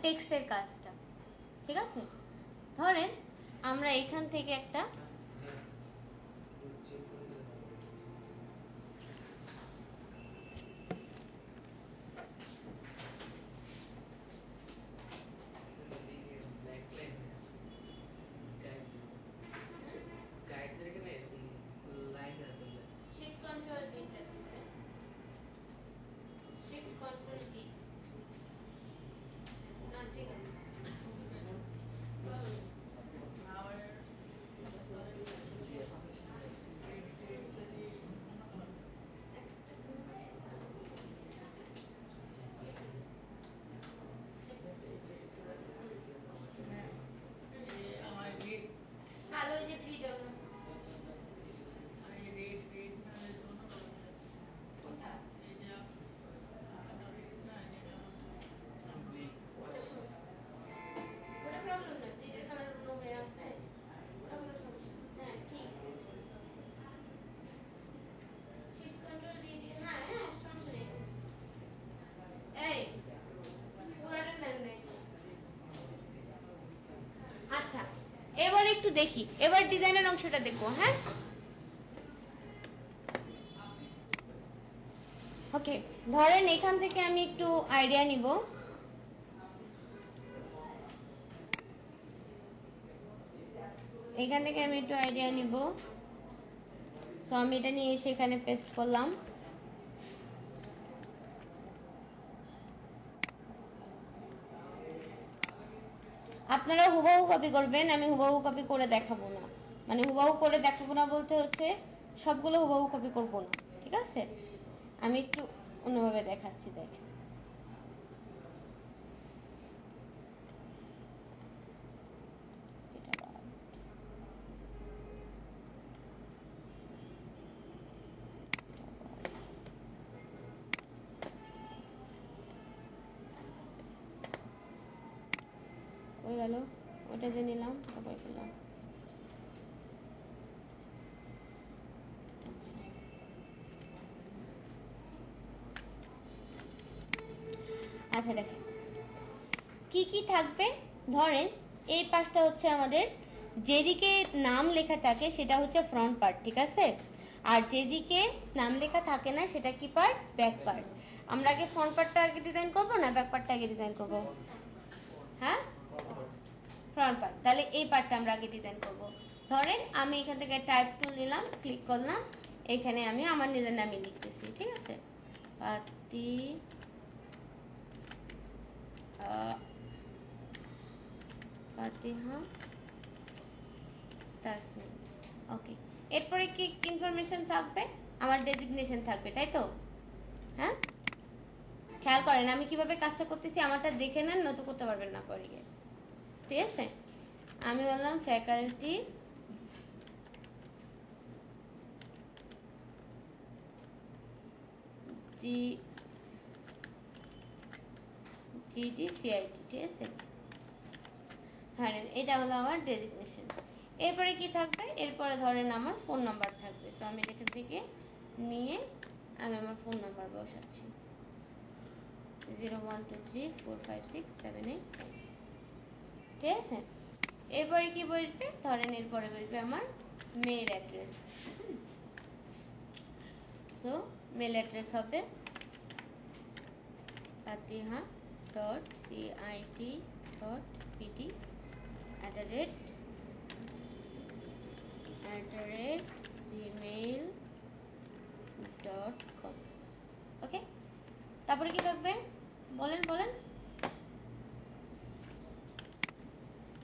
টেক্সটের কাজটা, ঠিক আছে? ধরেন আমরা এখান থেকে একটা এবার একটু দেখি, এবার ডিজাইনের অংশটা দেখবো। হ্যাঁ, ওকে, ধরেন এখান থেকে আমি একটু আইডিয়া নিব। এখান থেকে আমি একটু আইডিয়া নিব। সো আমি এটা নিয়ে এসে এখানে পেস্ট করলাম। আপনারা হুবহু কপি করবেন, আমি হুবহু কপি করে দেখাবো না। মানে হুবহু করে দেখাবো না বলতে হচ্ছে সবগুলো হুবহু কপি করবো না, ঠিক আছে? আমি একটু অন্যভাবে দেখাচ্ছি। দেখেন, হয়ে গেল, ওটা যে নিলাম ওটা ফেললাম। আচ্ছা দেখেন কি কি থাকবে। ধরেন এই পাশটা হচ্ছে আমাদের, যেদিকে নাম লেখা থাকে সেটা হচ্ছে ফ্রন্ট পার্ট, ঠিক আছে? আর যেদিকে নাম লেখা থাকে না সেটা কি পার্ট? Back part. আমরা আগে ফ্রন্ট পার্টটা আগে ডিজাইন করবো না ব্যাক পার্টটা আগে ডিজাইন করবো? হ্যাঁ, ফ্রন্ট পার্ট। তাহলে এই পার্টটা আমরা আগে ডিজাইন করব। ধরেন আমি এখান থেকে টাইপ টুল নিলাম, ক্লিক করলাম, এখানে আমি আমার নিজের নামে লিখতেছি, ঠিক আছে? ফাতিহা তাসনিম। ওকে, এরপরে কি ইনফরমেশন থাকবে? আমার ডেজিগনেশন থাকবে, তাই তো? হ্যাঁ, খেয়াল করেন আমি কিভাবে কাজটা করতেছি, আমারটা দেখে নেন, নতুন করতে পারবেন না পরে গিয়ে, ঠিক আছে? আমি বললাম ফ্যাকাল্টি GDCIT, ঠিক আছে? হ্যাঁ, এটা হলো আমার ডেজিগনেশন। এরপরে কি থাকবে? এরপরে ধরেন আমার ফোন নাম্বার থাকবে। সো আমি এখান থেকে নিয়ে আমি আমার ফোন নাম্বার বসাচ্ছি, 0123456789, ঠিক আছে? এরপরে কি বসবে? ধরেন এরপরে বসবে আমার mail address. So mail address হবে fatiha.cit.pt@gmail.com। ওকে, তারপরে কি থাকবে? বলেন বলেন,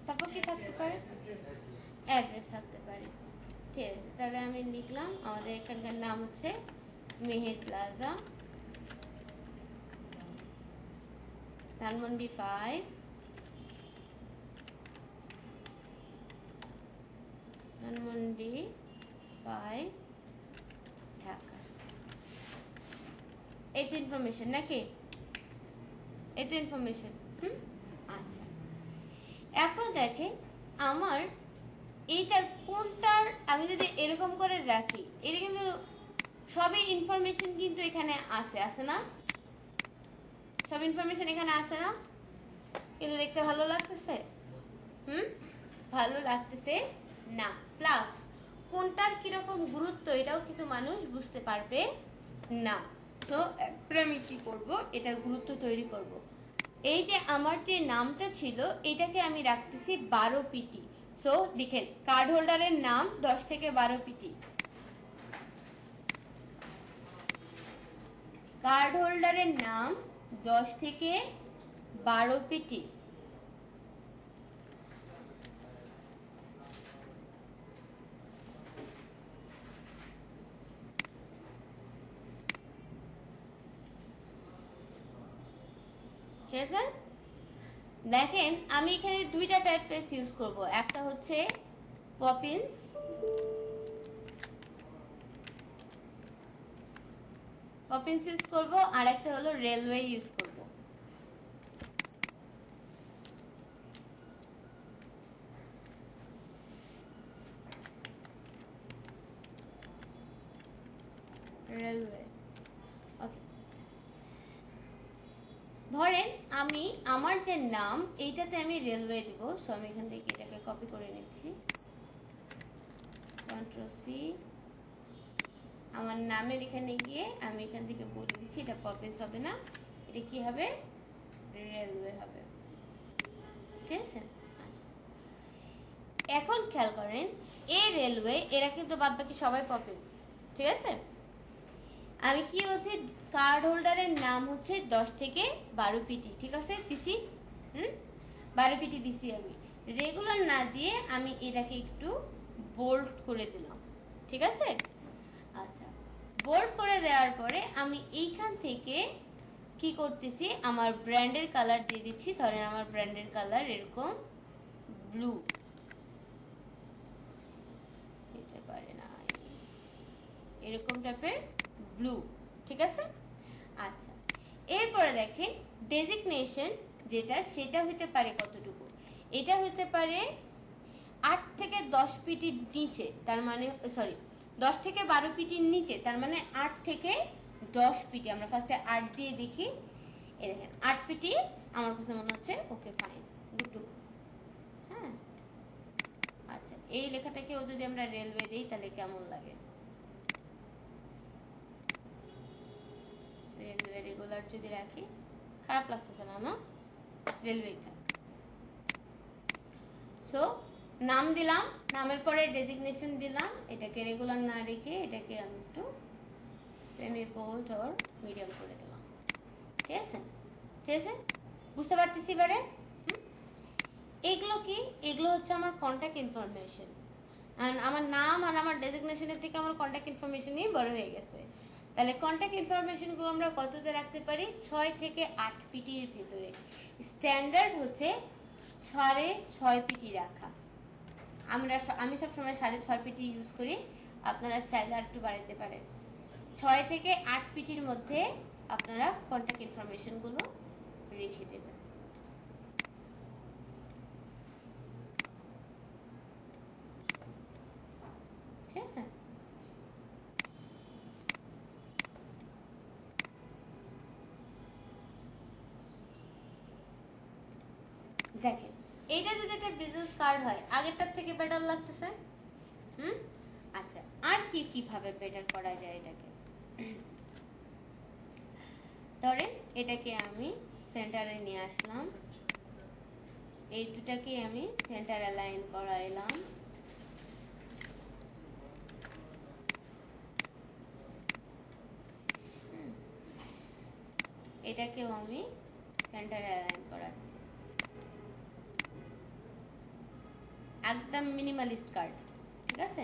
তারপর কি থাকতে পারে? অ্যাড্রেস থাকতে পারে, ঠিক আছে? তাহলে আমি লিখলাম আমাদের এখানকার নাম হচ্ছে মেহের প্লাজা, ধানমন্ডি 5, ঢাকা। এটা ইনফরমেশন নাকি? এটা ইনফরমেশন। আচ্ছা, এখন দেখেন আমার এইটার কোনটার আমি যদি এরকম করে রাখি, এটা কিন্তু সবই ইনফরমেশন কিন্তু এখানে আছে না? সব ইনফরমেশন এখানে আছে না? কিন্তু দেখতে ভালো লাগতেছে? ভালো লাগতেছে না। প্লাস কোনটার কিরকম গুরুত্ব এটাও কিন্তু মানুষ বুঝতে পারবে না। সো এখন আমি কি করব, এটার গুরুত্ব তৈরি করব। এই যে আমার যে নামটা ছিল এটাকে আমি রাখতেছি 12 পিটি। সো লিখেন কার্ড হোল্ডারের নাম 10 থেকে 12 পিটি। কার্ড হোল্ডারের নাম 10 থেকে 12 পিটি। ঠিক আছে, দেখেন আমি এখানে দুইটা টাইপ ফেস ইউজ করব। একটা হচ্ছে পপিন্স, ইউজ করব, আর একটা হলো রেলওয়ে ইউজ করব। রেলওয়ে, ওকে। ধরেন আমি আমার যে নাম এইটাতে আমি রেলওয়ে দিব। সো আমি এখান থেকে এটাকে কপি করে নিচ্ছি, কন্ট্রোল সি। আমার নামের এখানে গিয়ে আমি এখান থেকে বলে দিচ্ছি এটা পপিন্স হবে না, এটা কি হবে, রেলওয়ে হবে। ঠিক আছে, আচ্ছা এখন খেয়াল করেন এই রেলওয়ে এরা কিন্তু বাদ বাকি সবাই পপিন্স। ঠিক আছে, আমি কি হচ্ছে কার্ড হোল্ডারের নাম হচ্ছে 10 থেকে 12 পিটি। ঠিক আছে, দিছি 12 পিটি দিছি। আমি রেগুলার না দিয়ে আমি এটাকে একটু বোল্ড করে দিলাম। ঠিক আছে, আচ্ছা বোল্ড করে দেওয়ার পরে আমি এইখান থেকে কি করতেছি, আমার ব্র্যান্ডের কালার দিয়ে দিচ্ছি। ধরেন আমার ব্র্যান্ডের কালার এরকম ব্লু, হতে পারে না এরকম টাইপের ব্লু। ঠিক আছে, আচ্ছা এরপরে দেখেন ডেজিগনেশন যেটা, সেটা হতে পারে কতটুকু, এটা হতে পারে 8 থেকে 10 পিটির নিচে, তার মানে সরি 10 থেকে 12 পিটির নিচে, তার মানে 8 থেকে 10 পিটি। আমরা ফার্স্টে 8 দিয়ে দেখি, এই দেখেন 8 পিটি আমার কাছে মনে হচ্ছে ওকে ফাইন, গুড। হ্যাঁ, আচ্ছা এই লেখাটাকেও যদি আমরা রেলওয়ে দিই তাহলে কেমন লাগে? রেলওয়ে রেগুলার যদি রাখি খারাপ লাগতেছে না, না? রেলওয়ে থাক। সো নাম দিলাম, নামের পরে ডেজিগনেশন দিলাম, এটাকে রেগুলার না রেখে এটাকে আমি একটু সেমি বোল্ড অর মিডিয়াম করে দিলাম। ঠিক আছে, ঠিক আছে, বুঝতে পারতেছি এবারে? এগুলো কি, এগুলো হচ্ছে আমার কন্ট্যাক্ট ইনফরমেশন। অ্যান্ড আমার নাম আর আমার ডেজিগনেশনের থেকে আমার কন্ট্যাক্ট ইনফরমেশনই বড় হয়ে গেছে। তাহলে কন্ট্যাক্ট ইনফরমেশনগুলো আমরা কততে রাখতে পারি? 6 থেকে 8 পিটির ভিতরে। স্ট্যান্ডার্ড হচ্ছে 6.5 পিটি রাখা। আমি সবসময় 6.5 পিটি ইউজ করি, আপনারা চাইলে আর একটু বাড়াতে পারেন। 6 থেকে 8 পিটির মধ্যে আপনারা কন্ট্যাক্ট ইনফরমেশনগুলো রেখে দেবেন। ঠিক আছে, দেখেন এইটা যদি একটা বিজনেস কার্ড হয় আগেরটার থেকে বেটার লাগতেছে। আচ্ছা আর কি কিভাবে বেটার করা যায় এটাকে? ধরেন এটাকে আমি সেন্টারে নিয়ে আসলাম, এই দুটাকে আমি সেন্টার অ্যালাইন করাইলাম। এটাকেও আমি সেন্টারে অ্যালাইন করাচ্ছি। একদম মিনিমালিস্ট কার্ড। ঠিক আছে,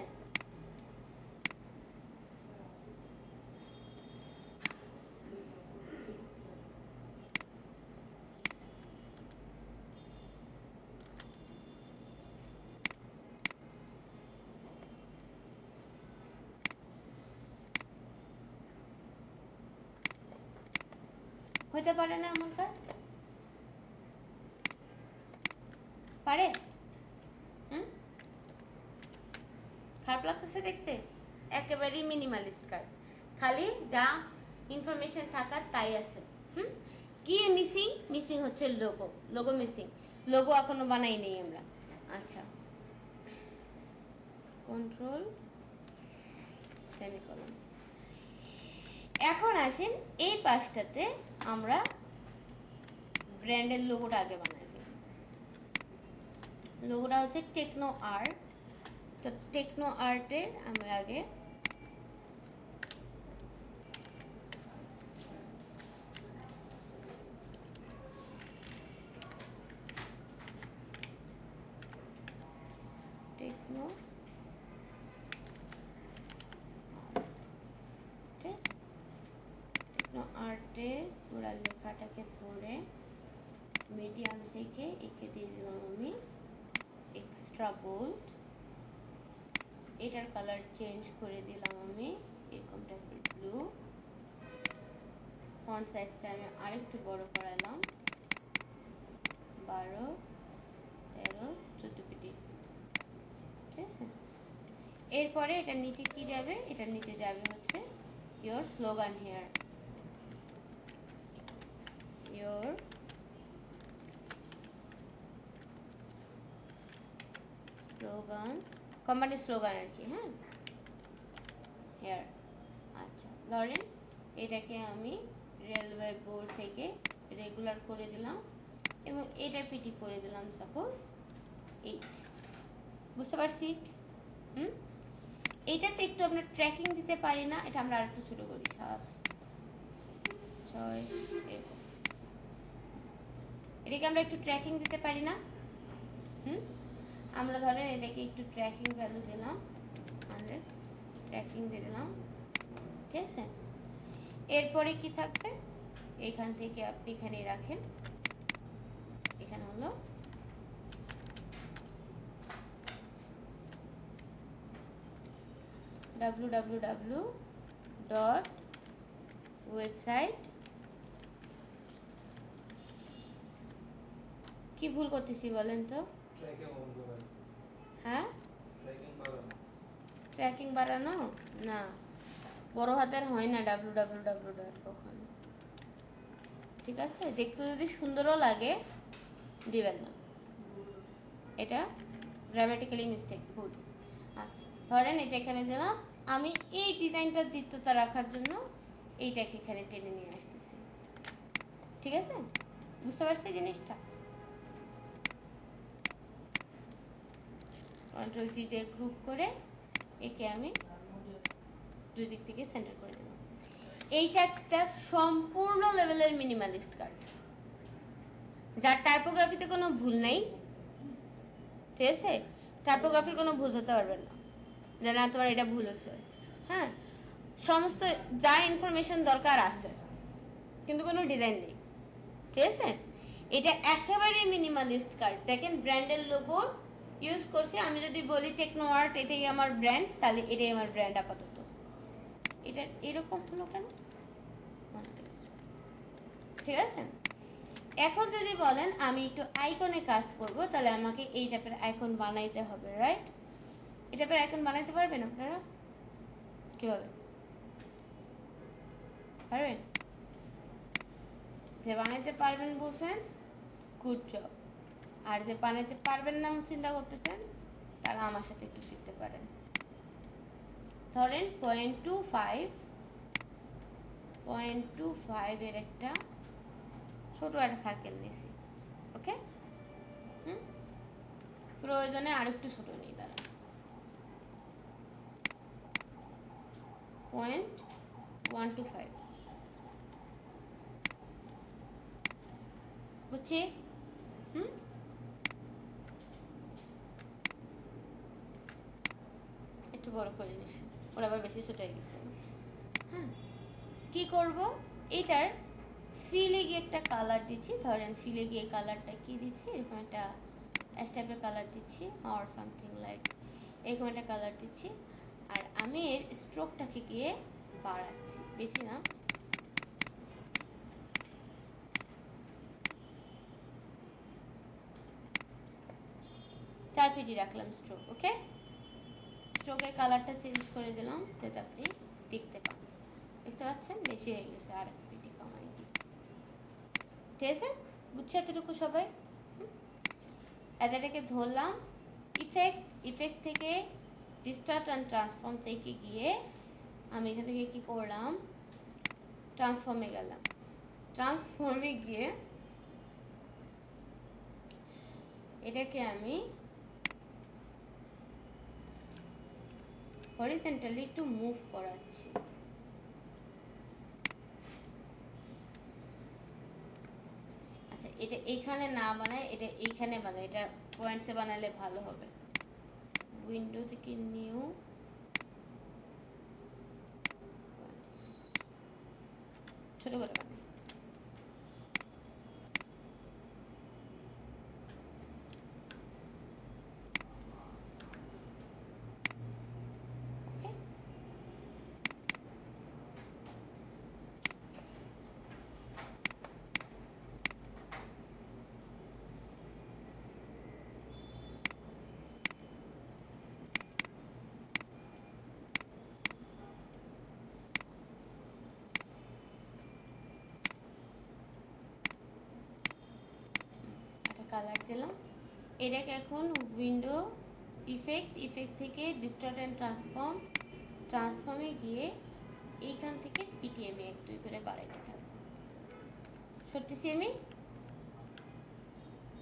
হতে পারে না এমন কার্ড? পারে? খারাপ লাগতেছে দেখতে? একেবারেই মিনিমালিস্ট কার্ড, খালি যা ইনফরমেশন থাকার তাই আছে। কি মিসিং? মিসিং হচ্ছে লোগো। লোগো মিসিং, লোগো এখনো বানাই নেই আমরা। আচ্ছা, কন্ট্রোল সেমিকোলন। এখন আসেন এই পাশটাতে আমরা ব্র্যান্ডের লোগোটা আগে বানাই ফেলি। লোগোটা হচ্ছে টেকনো আর্ট। তো টেকনো আর্টের আমরা আগে টেকনো আর্টের পুরা লেখাটাকে ধরে মিডিয়াম থেকে এঁকে দিয়ে দিলাম আমি এক্সট্রা বোল্ড। এটার কালার চেঞ্জ করে দিলাম আমি এরকম টাইপের ব্লু। ফন্ট সাইজটা আমি আরেকটু বড় করালাম, 12, 13, 14 পিটি। ঠিক আছে, এরপরে এটার নিচে কি যাবে? এটার নিচে যাবে হচ্ছে your slogan here, your slogan, কোম্পানির স্লোগান আর কি। হ্যাঁ, হেয়ার। আচ্ছা ধরেন এটাকে আমি রেলওয়ে বোর্ড থেকে রেগুলার করে দিলাম এবং এটার পিটি করে দিলাম সাপোজ 8। বুঝতে পারছি? এইটাতে একটু আমরা ট্র্যাকিং দিতে পারি না? এটা আমরা আরেকটু ছোট করি, 7, 6 এরকম। এটাকে আমরা একটু ট্র্যাকিং দিতে পারি না? আমরা ধরেন এটাকে একটু ট্র্যাকিং ভ্যালু দিলাম 100, ট্র্যাকিং দিয়ে দিলাম। ঠিক আছে, এরপরে কি থাকবে? এখান থেকে আপনি এখানে রাখেন, এখানে হলো www.website। কি ভুল করতেছি বলেন তো? হ্যাঁ, ট্র্যাকিং বাড়ানো না, বড় হাতের হয় না www. কখন। ঠিক আছে, দেখতে যদি সুন্দরও লাগে দিবেন না, এটা গ্রামাটিক্যালি মিস্টেক, ভুল। আচ্ছা ধরেন এটা এখানে দিলাম, আমি এই ডিজাইনটার দ্বিতীয়তা রাখার জন্য এইটাকে এখানে টেনে নিয়ে আসতেছি। ঠিক আছে, বুঝতে পারছি জিনিসটা? কন্ট্রোল জি দিয়ে গ্রুপ করে একে আমি দুই দিক থেকে সেন্টার করে দিলাম। এইটা একটা সম্পূর্ণ লেভেলের মিনিমালিস্ট কার্ড, যার টাইপোগ্রাফিতে কোনো ভুল নেই। ঠিক আছে, টাইপোগ্রাফির কোনো ভুল হতে পারবে না যে না তোমার এটা ভুল হচ্ছে। হ্যাঁ, সমস্ত যা ইনফরমেশন দরকার আছে, কিন্তু কোনো ডিজাইন নেই। ঠিক আছে, এটা একেবারে মিনিমালিস্ট কার্ড। দেখেন ব্র্যান্ডের লোগো ইউজ করছি। আমি যদি বলি টেকনো আর্ট এটাই আমার ব্র্যান্ড, তাহলে এটাই আমার ব্র্যান্ড আপাতত। এটা এরকম হলো কেন? ঠিক আছে, এখন যদি বলেন আমি একটু আইকনে কাজ করব, তাহলে আমাকে এই টাইপের আইকন বানাইতে হবে, রাইট? এই টাইপের আইকন বানাইতে পারবেন আপনারা? কিভাবে পারবেন? যে বানাইতে পারবেন বলছেন, গুড জব। আর যে বানাইতে পারবেন না চিন্তা করতেছেন, তারা আমার সাথে একটু দিতে পারেন। ধরেন 0.25 এর একটা ছোট একটা সার্কেল নিয়েছি। ওকে, প্রয়োজনে আরেকটু ছোট নেই, তারা 0.125। বুঝছি? একটু বড় করে নিছি, ওরা আবার বেশি ছোট হয়ে গেছে। হ্যাঁ, কি করব? এটার ফিলে গিয়ে একটা কালার দিচ্ছি। ধরেন ফিলে গিয়ে কালারটা কি দিচ্ছি, এরকম একটা অ্যাশ টাইপের কালার দিচ্ছি, অর সামথিং লাইক এরকম একটা কালার দিচ্ছি। আর আমি এর স্ট্রোকটাকে গিয়ে বাড়াচ্ছি, বেশি না, চার পিটি রাখলাম স্ট্রোক। ওকে, স্ট্রোকের কালারটা চেঞ্জ করে দিলাম যাতে আপনি দেখতে পান। দেখতে পাচ্ছেন বেশি হয়ে গেছে, আর এক পিটি কমাই দিই। ঠিক আছে, বুঝছে এতটুকু সবাই? এটাকে ধরলাম, ইফেক্ট থেকে ডিস্টার্ট অ্যান্ড ট্রান্সফর্ম থেকে গিয়ে আমি এখান থেকে কী করলাম, ট্রান্সফর্মে গেলাম। ট্রান্সফর্মে গিয়ে এটাকে আমি হরিজন্টালি একটু মুভ করাচ্ছি। আচ্ছা, এটা এইখানে না বানাই, এটা এইখানে বানাই, এটা পয়েন্টসে বানালে ভালো হবে। উইন্ডো থেকে নিউ, ছোট করে বানাই। কালার দিলাম। এটাকে এখন উইন্ডো, ইফেক্ট থেকে ডিস্টর্ট অ্যান্ড ট্রান্সফর্মে গিয়ে এইখান থেকে পিটিএমে 1-2 করে বাড়াইতে থাকবো। সত্যি আমি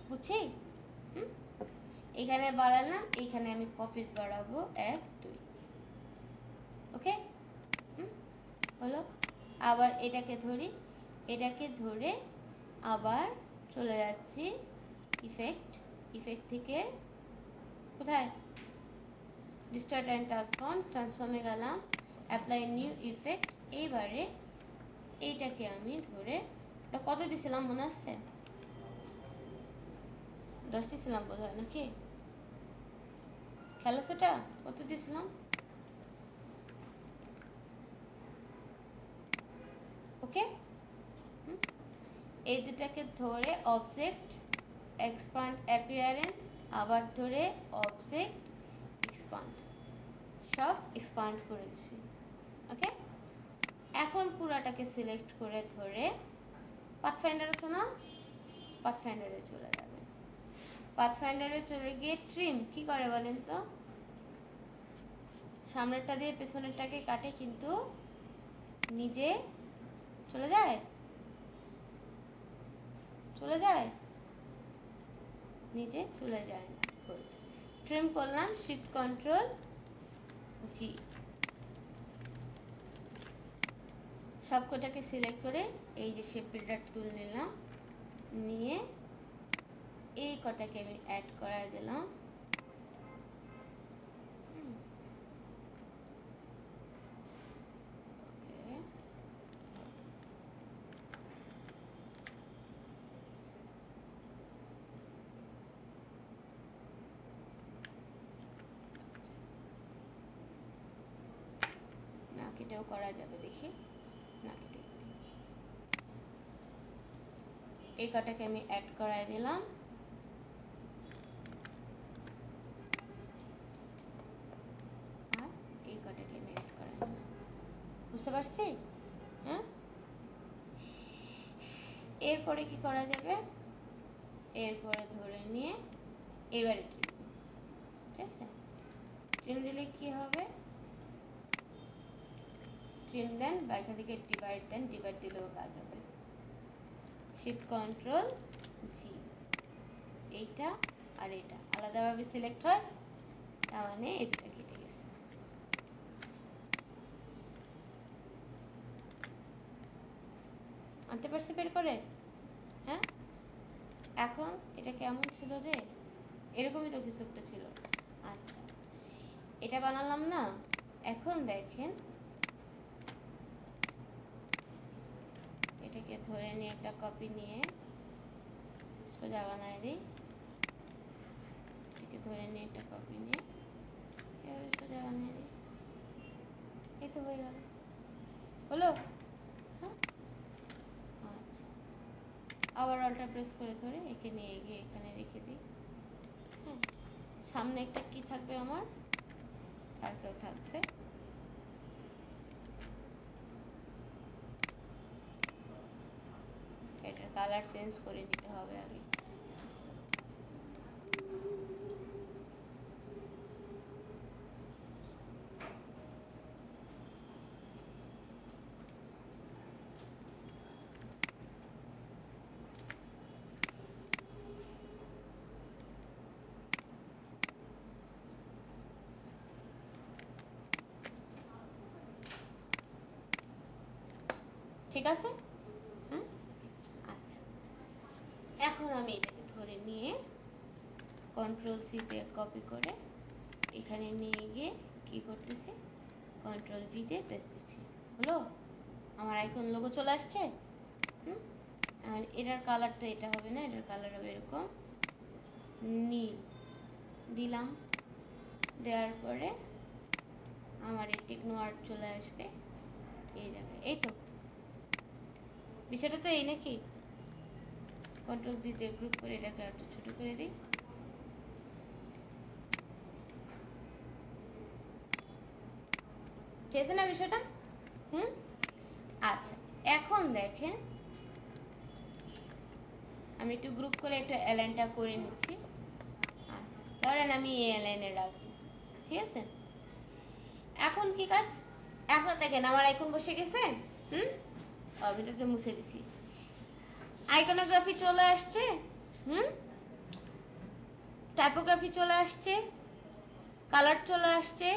বুঝছি। এখানে বাড়ালাম, এইখানে আমি কপিস বাড়াবো 1-2। ওকে, হলো। আবার এটাকে ধরে আবার চলে যাচ্ছি ইফেক্ট থেকে কোথায়, ডিস্টর্ট অ্যান্ড ট্রান্সফর্মে গেলাম, অ্যাপ্লাই নিউ ইফেক্ট। এইবারে এইটাকে আমি ধরে, এটা কত দিছিলাম মনে আছে? 10 দিছিলাম বোধ হয়, নাকি খেলা সেটা কত দিছিলাম? ওকে, এই দুটাকে ধরে অবজেক্ট এক্সপান্ড অ্যাপিয়ারেন্স, আবার ধরে অবজেক্ট এক্সপান্ড, সব এক্সপান্ড করে দিছি। ওকে, এখন পুরাটাকে সিলেক্ট করে ধরে পাথফাইন্ডার আছে না, পাথফাইন্ডারে চলে যাবে। পাথফাইন্ডারে চলে গিয়ে ট্রিম কি করে বলেন তো, সামনেরটা দিয়ে পেছনেরটাকে কাটে কিন্তু নিজে চলে যায়, নিচে চলে যায় না। ট্রিম করলাম, শিফট কন্ট্রোল জি, সবকটাকে সিলেক্ট করে এই যে শেপ বিল্ডার টুল নিলাম, নিয়ে এই কটাকে আমি অ্যাড করায় দিলাম। এটাও করা যাবে, দেখি না কেটে, এই কটাকে আমি অ্যাড করাই দিলাম। আর এই কটাকে আমি অ্যাড করাই দিলাম, বুঝতে পারছি? হ্যাঁ, এরপরে কি করা যাবে, এরপরে ধরে নিয়ে এবারে ট্রিম, ঠিক আছে? ট্রিম দিলে কি হবে, ট্রিম দেন বা এখান থেকে ডিভাইড দেন, ডিভাইড দিলেও কাজ হবে। শিফট কন্ট্রোল জি, এইটা আর এটা আলাদাভাবে সিলেক্ট হয়, তার মানে এই দুটা কেটে গেছে। আনতে পারছি বের করে? হ্যাঁ, এখন এটা কেমন ছিল যে, এরকমই তো কিছু একটা ছিল। আচ্ছা, এটা বানালাম না, এখন দেখেন এটাকে ধরে নিয়ে একটা কপি নিয়ে সোজা বানায় দিই, এটাকে ধরে নিয়ে একটা কপি নিয়ে সোজা বানিয়ে দিই, এই তো হয়ে গেল, হলো? হ্যাঁ, আচ্ছা, আবার অল্টার প্রেস করে ধরে একে নিয়ে গিয়ে এখানে রেখে দিই। হ্যাঁ, সামনে একটা কি থাকবে, আমার সার্কেল থাকবে। এটার কালার চেঞ্জ করে নিতে হবে আগে। ঠিক আছে? আচ্ছা, এখন আমি এটাকে ধরে নিয়ে কন্ট্রোল সি দিয়ে কপি করে এখানে নিয়ে গিয়ে কি করতেছি, কন্ট্রোল ভি দিয়ে পেস্ট দিচ্ছি। হলো, আমার আইকন লোগো চলে আসছে। আর এটার কালারটা এটা হবে না, এটার কালার হবে এরকম নীল। দিলাম, দেওয়ার পরে আমার এই টেকনো আর্ট চলে আসবে এই জায়গায়। এই তো বিষয়টা তো এই নাকি? কন্ট্রোল জি দিয়ে গ্রুপ করে এটাকে একটু ছোট করে দিই। ঠিক আছে না বিষয়টা? আচ্ছা, এখন দেখেন আমি একটু গ্রুপ করে একটু অ্যালাইনটা করে নিচ্ছি। আচ্ছা, ধরেন আমি এই অ্যালাইনে রাখবো। ঠিক আছে, এখন কি কাজ? এখন দেখেন আমার আইকন বসে গেছে। এটাতে মুছে দিছি, আইকনোগ্রাফি চলে আসছে। টাইপোগ্রাফি চলে আসছে, কালার চলে আসছে,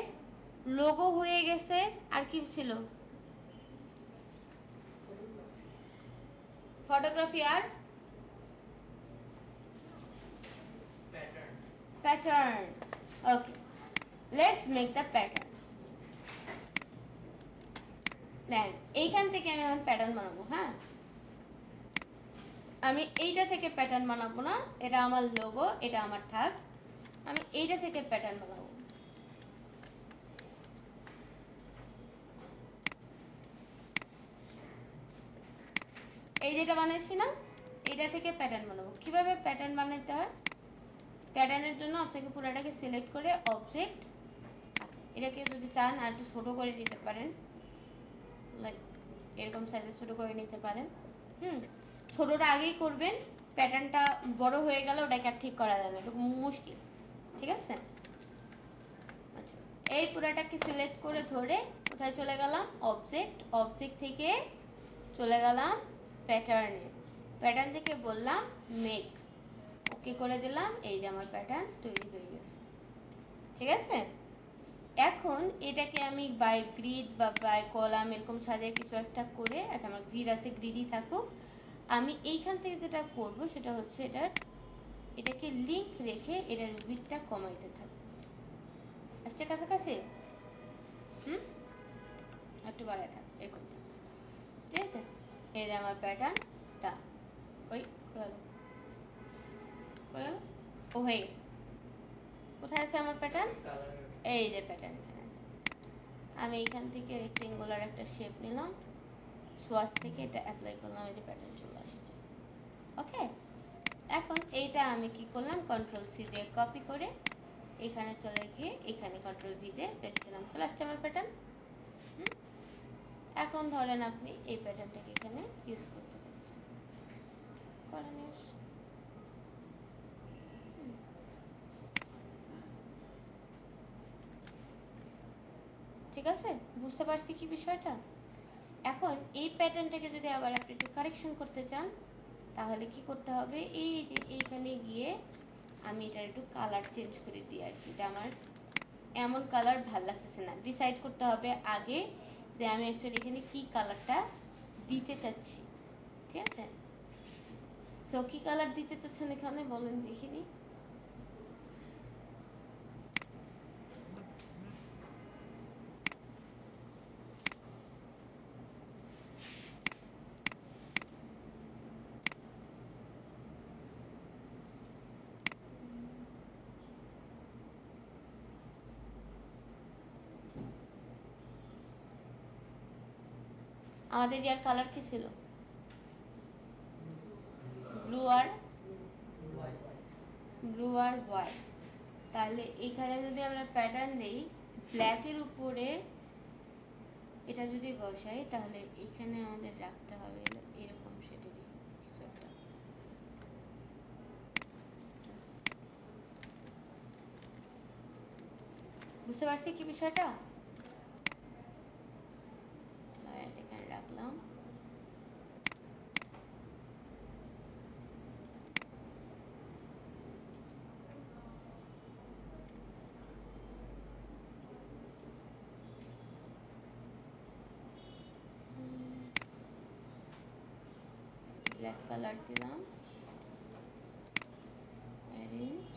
লোগো হয়ে গেছে। আর কি ছিল? ফটোগ্রাফি আর pattern. Okay, let's make the pattern. Then এইখান থেকে আমি আমার প্যাটার্ন বানাবো। হ্যাঁ, আমি এইটা থেকে প্যাটার্ন বানাবো না, এটা আমার লোগো, এটা আমার থাক। আমি এইটা থেকে প্যাটার্ন বানাবো। এই যেটা বানিয়েছি না, এটা থেকে প্যাটার্ন বানাবো। কিভাবে প্যাটার্ন বানাতে হয়? প্যাটার্নের জন্য আপনাকে পুরোটাকে সিলেক্ট করে অবজেক্ট, এটাকে যদি চান আর একটু ছোটো করে দিতে পারেন, লাইক এরকম সাইজে ছোটো করে নিতে পারেন। ছোটোটা আগেই করবেন, প্যাটার্নটা বড় হয়ে গেলে ওটাকে আর ঠিক করা যায় না, একটু মুশকিল। ঠিক আছে, আচ্ছা এই পুরোটাকে সিলেক্ট করে ধরে কোথায় চলে গেলাম? অবজেক্ট। অবজেক্ট থেকে চলে গেলাম প্যাটার্নে। প্যাটার্ন থেকে বললাম মেক, ওকে করে দিলাম। এই যে আমার প্যাটার্ন তৈরি হয়ে গেছে। ঠিক আছে, এখন এটাকে আমি বাই গ্রিড বা বাই কলাম এরকম সাজায় কিছু একটা করে, আচ্ছা আমার গ্রিড আছে, গ্রিডই থাকুক। আমি এইখান থেকে যেটা করব সেটা হচ্ছে এটাকে লিঙ্ক রেখে এটার উইডথটা কমাইতে থাকবো। আসছে কাছাকাছি? একটু বাড়ায় থাক, এরকম। ঠিক আছে, এই যে আমার প্যাটার্নটা। ওই ও হয়ে গেছে। কোথায় আছে আমার প্যাটার্ন? এই যে প্যাটার্ন এখানে আছে। আমি এইখান থেকে রেক্টেঙ্গুলার একটা শেপ নিলাম, সোয়াচ থেকে এটা অ্যাপ্লাই করলাম, এই যে প্যাটার্ন চলে আসছে। ওকে, এখন এইটা আমি কি করলাম? কন্ট্রোল সি দিয়ে কপি করে এখানে চলে গিয়ে এখানে কন্ট্রোল ভি দিয়ে পেস্ট দিলাম, চলে আসছে আমার প্যাটার্ন। এখন ধরেন আপনি এই প্যাটার্নটাকে এখানে ইউজ করতে চাচ্ছেন, করেন ইউজ। ঠিক আছে, বুঝতে পারছি কি বিষয়টা? এখন এই প্যাটার্নটাকে যদি আবার আপনি একটু কারেকশন করতে চান তাহলে কি করতে হবে? এই যে এইখানে গিয়ে আমি এটার একটু কালার চেঞ্জ করে দিয়ে আসি। এটা আমার এমন কালার ভাল লাগতেছে না। ডিসাইড করতে হবে আগে যে আমি অ্যাকচুয়ালি এখানে কি কালারটা দিতে চাচ্ছি। ঠিক আছে, সো কি কালার দিতে চাচ্ছেন এখানে বলেন দেখিনি। আমাদের ইয়ার কালার কি ছিল? ব্লু আর হোয়াইট। তাহলে এখানে যদি আমরা প্যাটার্ন দেই ব্ল্যাকের উপরে এটা যদি বসাই তাহলে এখানে আমাদের রাখতে হবে এরকম সেটারই কিছু বুঝতে পারছি কি বিষয়টা? এখানে রাখলাম। ব্ল্যাক কালার দিলাম, অ্যারেঞ্জ।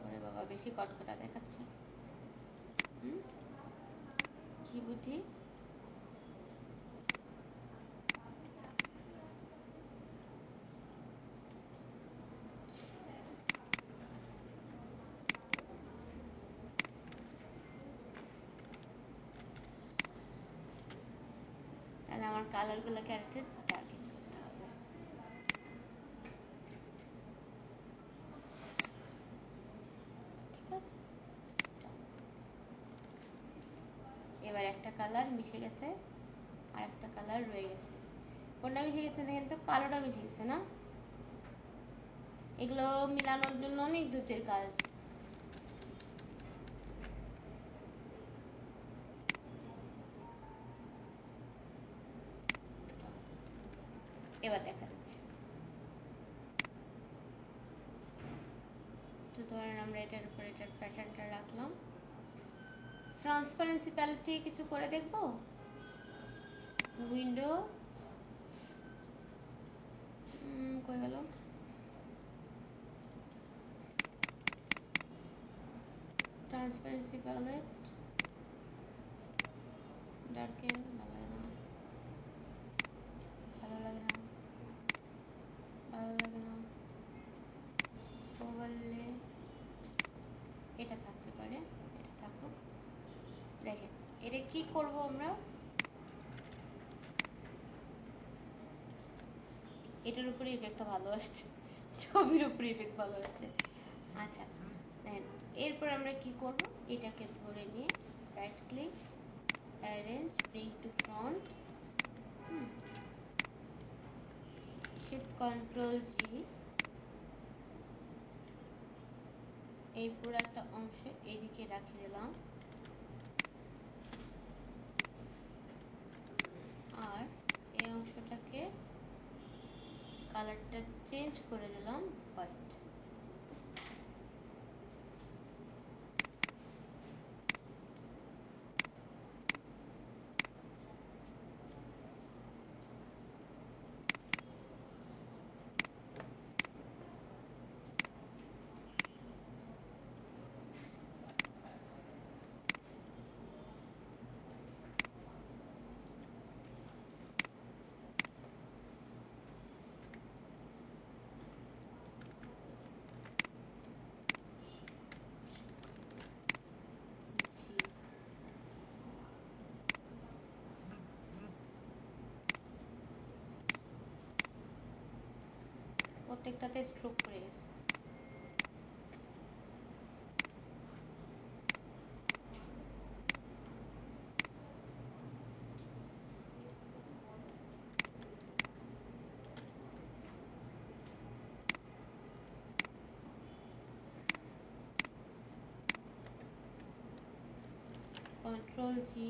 ওরে বাবা, বেশি কটকটা দেখাচ্ছে। কি বুদ্ধি? তাহলে আমার কালারগুলোকে আরেকটু ডার্কেন করতে হবে। ঠিক আছে, এবার একটা কালার মিশে গেছে আর একটা কালার রয়ে গেছে। কোনটা মিশে গেছে দেখেন তো? কালোটা মিশে গেছে না? এগুলো মিলানোর জন্য অনেক ধৈর্যের কাজ। এবার দেখা যাচ্ছে। তো ধরেন আমরা এটার উপর এটার প্যাটার্নটা রাখলাম। ট্রান্সপারেন্সি প্যালেট থেকে কিছু করে দেখবো। উইন্ডো, কই গেল? ট্রান্সপারেন্সি প্যালেট, ডার্কেন, ভালো লাগে না, ভালো লাগে না, ভালো লাগে না। ওভারলে এটা থাকতে পারে, এটা থাকুক। দেখেন এটা কি করব আমরা, এটার উপরে ইফেক্টটা ভালো আসছে, ছবির উপরে ইফেক্ট ভালো আসছে। আচ্ছা দেখেন, এরপর আমরা কি করব, এটাকে ধরে নিয়ে right click, arrange, bring to front, shift control জি, এই পুরো একটা অংশ এদিকে রাখে দিলাম। আর এই অংশটাকে কালারটা চেঞ্জ করে দিলাম হোয়াইট। প্রত্যেকটাতে স্ট্রোক করে গেছে। কন্ট্রোল জি,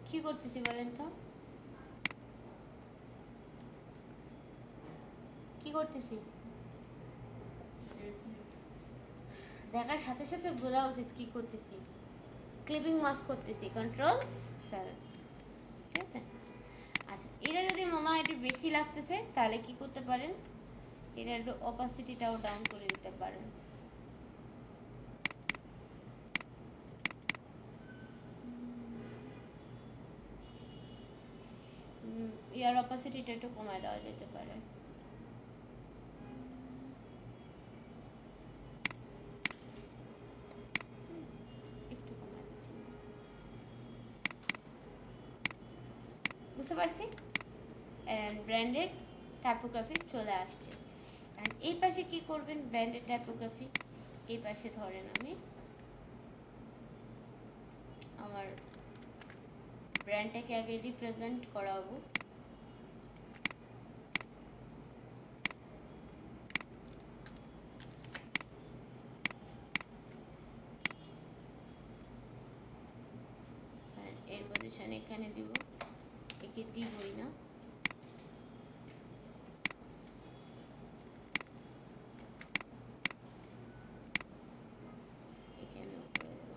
কি করতেছি বলেন তো, কি করতেছি? দেখার সাথে সাথে বোঝা উচিত কি করতেছি। ক্লিপিং মাস্ক করতেছি, কন্ট্রোল 7। ঠিক আছে, আচ্ছা এটা যদি মনে হয় একটু বেশি লাগতেছে তাহলে কি করতে পারেন, এটা একটু অপাসিটিটাও ডাউন করে দিতে পারেন। ইয়ার অপাসিটিটা একটু কমায় দেওয়া যেতে পারে। একটু কমায় দিচ্ছি, বুঝতে পারছি। ব্র্যান্ডেড টাইপোগ্রাফি চলে আসছে। অ্যান্ড এই পাশে কি করবেন, ব্র্যান্ডেড টাইপোগ্রাফি এই পাশে ধরেন আমি আমার ব্র্যান্ডটাকে আগে রিপ্রেজেন্ট করাবো। এর পজিশন এখানে দিব, একে দিবই না, এখানে উপরে দেব।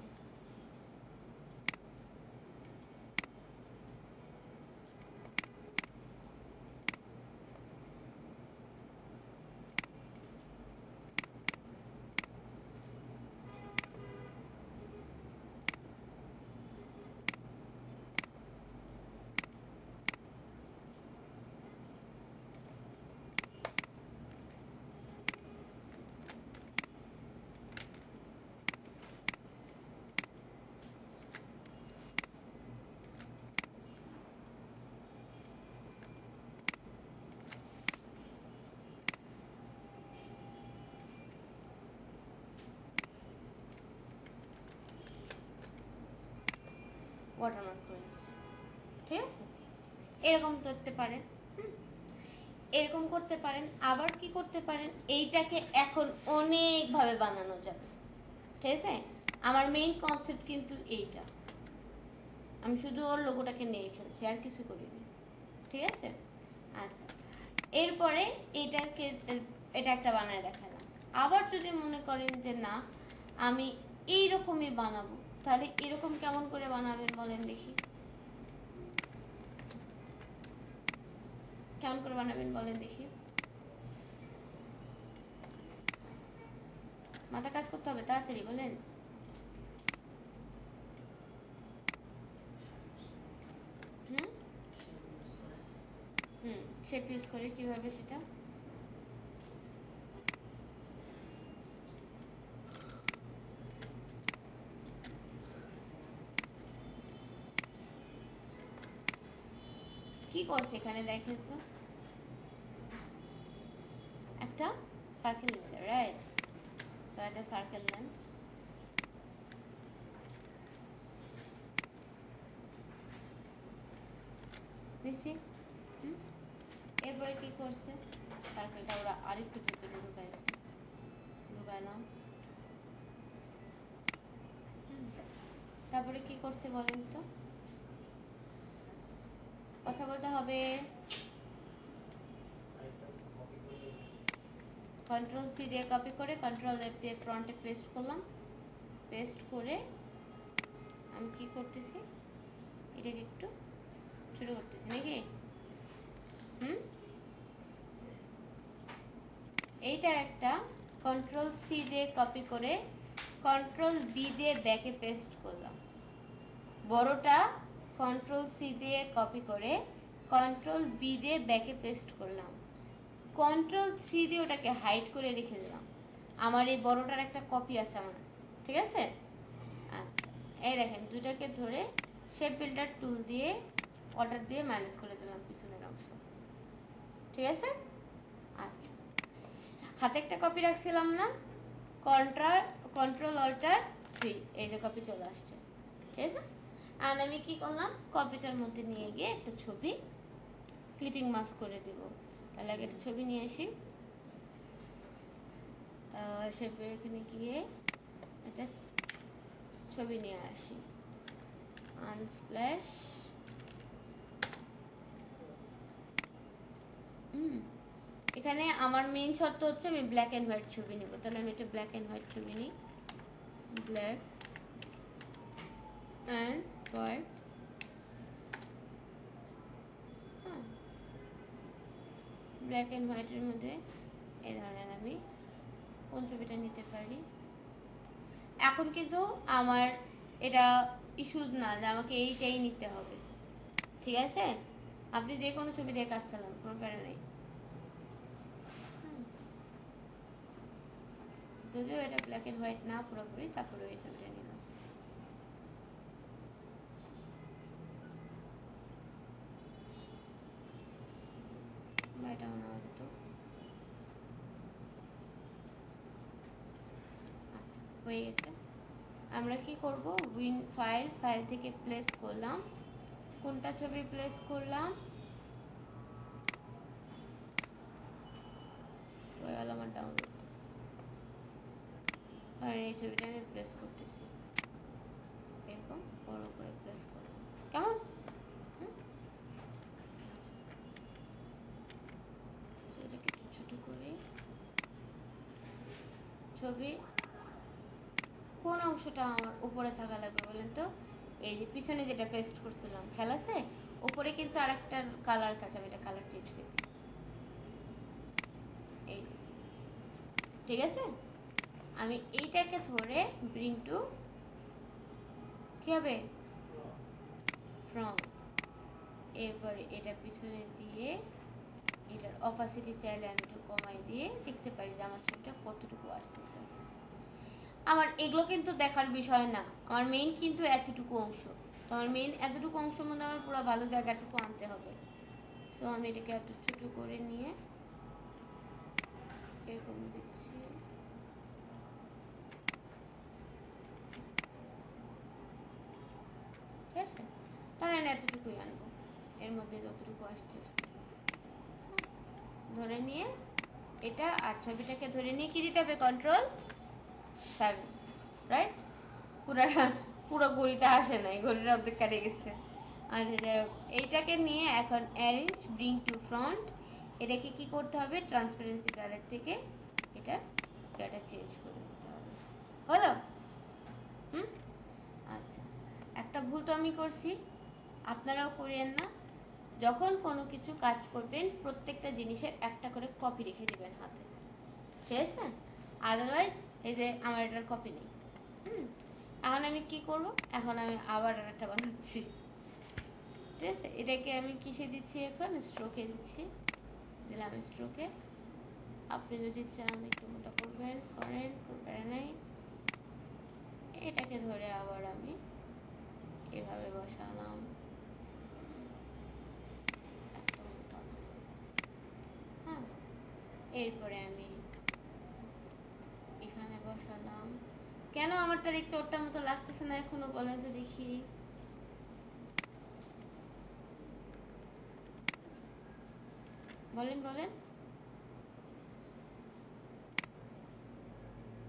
ওয়াটারমার্ক করেছি, ঠিক আছে। এরকম করতে পারেন, এরকম করতে পারেন। আবার কি করতে পারেন, এইটাকে এখন অনেকভাবে বানানো যাবে, ঠিক আছে। আমার মেইন কনসেপ্ট কিন্তু এইটা, আমি শুধু ওর লোগোটাকে নিয়ে ফেলছি, আর কিছু করিনি, ঠিক আছে। আচ্ছা, এরপরে এটাকে, এটা একটা বানায় দেখালাম। আবার যদি মনে করেন যে না আমি এইরকমই বানাবো, তাহলে এরকম কেমন করে বানাবেন বলেন দেখি, কেমন করে বানাবেন বলেন দেখি। মাথা কাজ করতে হবে, তাড়াতাড়ি বলেন। শেপ ইউজ করে কিভাবে সেটা, কি করছে এখানে দেখেন তো, একটা সার্কেল দিচ্ছে, রাইট। সো একটা সার্কেল দেন, দিচ্ছি। এরপরে কি করছে, সার্কেলটা ওরা আরেকটু ভিতরে ঢুকাইলাম। তারপরে কি করছে বলেন তো, কথা বলতে হবে। কন্ট্রোল সি দিয়ে কপি করে কন্ট্রোল এফ দিয়ে ফ্রন্টে পেস্ট করলাম। পেস্ট করে আমি কি করতেছি, এটাকে একটু ছোট করতেছি নাকি। এইটার একটা কন্ট্রোল সি দিয়ে কপি করে কন্ট্রোল বি দিয়ে ব্যাকে পেস্ট করলাম। বড়টা কন্ট্রোল সি দিয়ে কপি করে কন্ট্রোল বি দিয়ে ব্যাকে পেস্ট করলাম। কন্ট্রোল সি দিয়ে ওটাকে হাইড করে রেখে দিলাম। আমার এই বড়টার একটা কপি আছে আমার, ঠিক আছে। আচ্ছা, এই দেখেন দুটাকে ধরে শেপ বিল্ডার টুল দিয়ে অর্ডার দিয়ে ম্যানেজ করে দিলাম পিছনের অংশ, ঠিক আছে। আচ্ছা, হাতে একটা কপি রাখছিলাম না, কন্ট্রোল অল্টার 3, এই যে কপি চলে আসছে, ঠিক আছে। আর আমি কি করলাম, কপিটার মধ্যে নিয়ে গিয়ে একটা ছবি ক্লিপিং মাস্ক করে দেব। তাহলে আগে একটা ছবি নিয়ে আসি, শেপে এখানে গিয়ে একটা ছবি নিয়ে আসি, আনস্প্ল্যাশ। এখানে আমার মেইন শর্ত হচ্ছে আমি ব্ল্যাক অ্যান্ড হোয়াইট ছবি নেব। তাহলে আমি একটা ব্ল্যাক অ্যান্ড হোয়াইট ছবি নিই, black and white. Black and হোয়াইটের মধ্যে এই ধরনের আমি কোন ছবিটা নিতে পারি। এখন কিন্তু আমার এটা ইস্যুজ না যে আমাকে এইটাই নিতে হবে, ঠিক আছে। আপনি যে কোনো ছবি দিয়ে কাজ চালান, কোনো প্যারা নেই। যদিও এটা ব্ল্যাক অ্যান্ড হোয়াইট না পুরোপুরি, তারপরে ওই ছবিটা নিলাম। এটাও নেওয়া যেত। আচ্ছা, হয়ে গেছে। আমরা কি করব, ফাইল থেকে প্লেস করলাম, কোনটা ছবি প্লেস করলাম, হয়ে গেল আমার ডাউনলোড। আর এই ছবিটা আমি প্লেস করতেছি, এরকম বড় করে প্লেস করলাম, কেমন? ছবিটাকে একটু ছোট করি। ছবি কোন অংশটা আমার উপরে থাকা লাগবে বলেন তো? এই যে পিছনে যেটা পেস্ট করছিলাম, খেয়াল আছে? উপরে কিন্তু আরেকটা কালার আছে, আমি এটা কালার চেঞ্জ করি। এই ঠিক আছে, আমি এইটাকে ধরে ব্রিং টু কি হবে ফ্রন্ট, এরপরে এটা পিছনে দিয়ে এটার অপাসিটি চাইলে আমি একটু কমাই দিয়ে দেখতে পারি যে আমার ছবিটা কতটুকু আসতেছে। আমার এগুলো কিন্তু দেখার বিষয় না, আমার মেইন কিন্তু এতটুকু অংশ। তো আমার মেইন এতটুকু অংশের মধ্যে আমার পুরো ভালো জায়গাটুকু আনতে হবে। সো আমি এটাকে একটু ছোট করে নিয়ে এরকম দিচ্ছি। ঠিক আছে, ধরেন এতটুকুই আনবো, এর মধ্যে যতটুকু আসতে আসতে ধরে নিয়ে এটা আর ছবিটাকে ধরে নিয়ে কি দিতে হবে, Ctrl+7, রাইট? পুরো ঘড়িটা আসে নাই, ঘড়িটা অর্ধেক কাটে গেছে। আচ্ছা যাই হোক, এইটাকে নিয়ে এখন অ্যারেঞ্জ ব্রিং টু ফ্রন্ট, এটাকে কি করতে হবে, ট্রান্সপারেন্সি কালার থেকে এটা চেঞ্জ করে দিতে হবে। হলো? আচ্ছা, একটা ভুল তো আমি করছি, আপনারাও করিয়েন না। যখন কোনো কিছু কাজ করবেন প্রত্যেকটা জিনিসের একটা করে কপি রেখে দিবেন হাতে, ঠিক আছে? আদারওয়াইজ এই যে আমার এটার কপি নেই। এখন আমি কি করব, এখন আমি আবার একটা বানাচ্ছি, ঠিক আছে? এটাকে আমি কিসে দিচ্ছি, এখন স্ট্রোকে দিচ্ছি, দিলাম স্ট্রোকে। আপনি যদি চান একটু মোটা করবেন করেন, করে নাই। এটাকে ধরে আবার আমি এভাবে বসালাম, হ্যাঁ। এরপরে আমি এখানে বসালাম। কেন আমারটা দেখতে ওরটার মতো লাগতেছে না এখনো, বলেন তো দেখি। বলেন বলেন,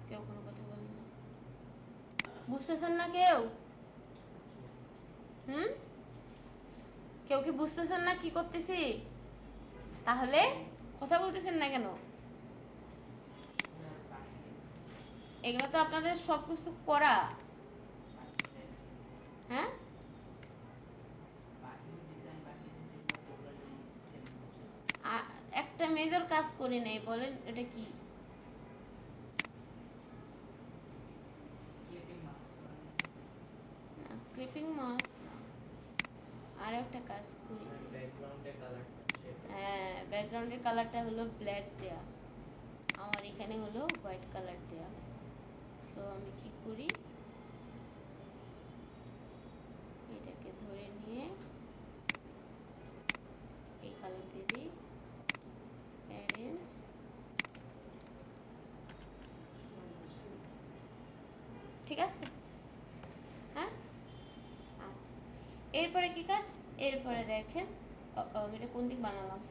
কেউ কোনো কথা বলেন না, বুঝতেছেন না কেউ? কেউ কি বুঝতেছেন না কি করতেছি? তাহলে কথা বলতেছেন না কেন? এগুলো তো আপনাদের সবকিছু করা, হ্যাঁ? একটা মেজর কাজ করি নাই, বলেন এটা কি? ক্লিপিং মাস্ক না, আর একটা কাজ করি। হ্যাঁ, ব্যাকগ্রাউন্ডের কালারটা হলো ব্ল্যাক দেয়া, আমার এখানে হলো হোয়াইট কালার দেয়া। সো আমি কি করি, এটাকে ধরে নিয়ে এই কালার দিয়ে দিই, অ্যারেঞ্জ, ঠিক আছে? হ্যাঁ, আচ্ছা। এরপরে কি কাজ, এরপরে দেখেন এটা কোন দিক বানালাম,